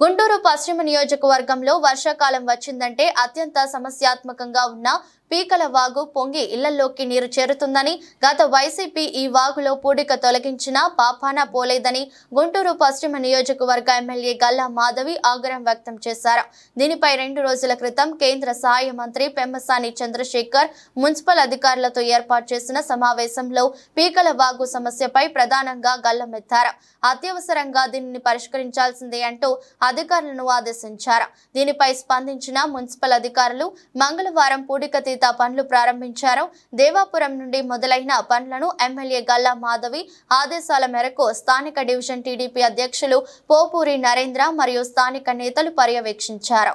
గుంటూరు పశ్చిమ నియోజకవర్గంలో వర్షాకాలం వచ్చిందంటే అత్యంత సమస్యాత్మకంగా ఉన్న పీకల వాగు పొంగి ఇళ్లలోకి నీరు చేరుతుందని గత వైసీపీ ఈ వాగులో పూడిక తొలగించినా పాపాన పోలేదని గుంటూరు పశ్చిమ నియోజకవర్గ ఎమ్మెల్యే గల్లా మాధవి ఆగ్రహం వ్యక్తం చేశారు. దీనిపై 2 రోజుల క్రితం కేంద్ర సహాయ మంత్రి పెమ్మసాని చంద్రశేఖర్ మున్సిపల్ అధికారులతో ఏర్పాటు చేసిన సమావేశంలో పీకల వాగు సమస్యపై ప్రధానంగా గల్లమెత్తారు. అత్యవసరంగా దీనిని పరిష్కరించాల్సిందే అంటూ అధికారులను ఆదేశించారు. దీనిపై స్పందించిన మున్సిపల్ అధికారులు మంగళవారం పూడిక పనులు ప్రారంభించారు. దేవాపురం నుండి మొదలైన పనులను ఎమ్మెల్యే గల్లా మాధవి ఆదేశాల మేరకు స్థానిక డివిజన్ టీడీపీ అధ్యక్షులు పోపూరి నరేంద్ర మరియు స్థానిక నేతలు పర్యవేక్షించారు.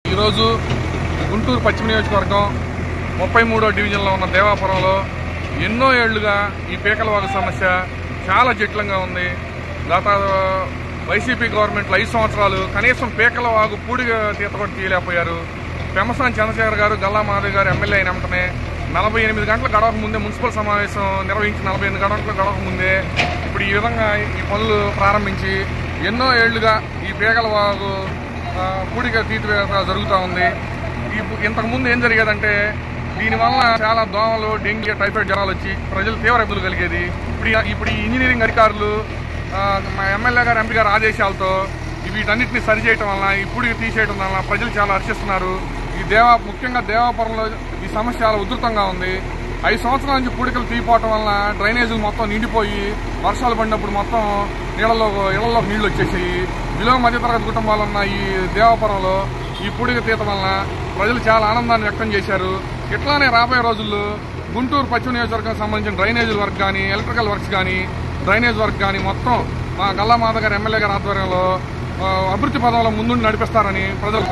ఈరోజు గుంటూరు పశ్చిమ నియోజకవర్గం 33వ డివిజన్లో ఉన్న దేవాపురంలో ఎన్నో ఏళ్లుగా ఈ పీకల వాగు సమస్య చాలా జటిలంగా ఉంది. గత వైసీపీ గవర్నమెంట్లో 5 సంవత్సరాలు కనీసం పీకల వాగు పూడిగా తీత కూడా తీయలేకపోయారు. పెమ్మసాని చంద్రశేఖర్ గారు గల్లా మాధవి గారు ఎమ్మెల్యే అయిన వెంటనే 48 గంటల గడవక ముందే మున్సిపల్ సమావేశం నిర్వహించి 48 గంటల గడవక ముందే ఇప్పుడు ఈ విధంగా ఈ పనులు ప్రారంభించి ఎన్నో ఏళ్లుగా ఈ పీకల వాగు పూడిక తీర్చివేత జరుగుతూ ఉంది. ఇంతకుముందు ఏం జరిగేదంటే దీనివల్ల చాలా దోమలు, డెంగ్యూ, టైఫాయిడ్ జ్వరాలు వచ్చి ప్రజలు తీవ్ర ఇబ్బందులు కలిగేది. ఇప్పుడు ఈ ఇంజనీరింగ్ అధికారులు మా ఎమ్మెల్యే గారు, ఎంపీ గారు ఆదేశాలతో వీటన్నిటిని సరిచేయటం వలన ఈ పూడిక తీసేయడం వలన ప్రజలు చాలా హర్షిస్తున్నారు. ముఖ్యంగా దేవాపురంలో ఈ సమస్య చాలా ఉధృతంగా ఉంది. 5 సంవత్సరాల నుంచి పూడికలు తీయపోవటం వలన డ్రైనేజీలు మొత్తం నిండిపోయి వర్షాలు పడినప్పుడు మొత్తం ఇళ్లలోకి నీళ్లు వచ్చేసి విలువ మధ్యతరగతి కుటుంబాలు ఉన్న ఈ దేవాపురంలో ఈ పూడిక తీత వలన ప్రజలు చాలా ఆనందాన్ని వ్యక్తం చేశారు. ఇట్లానే రాబోయే రోజుల్లో గుంటూరు పశ్చిమ నియోజకవర్గం సంబంధించిన డ్రైనేజీల వర్క్ కానీ, ఎలక్ట్రికల్ వర్క్స్ కానీ, డ్రైనేజ్ వర్క్ కానీ మొత్తం మా గల్లా మాధవ్ గారు ఎమ్మెల్యే గారి ఆధ్వర్యంలో అభివృద్ధి పదంలో ముందుండి నడిపిస్తారని ప్రజలు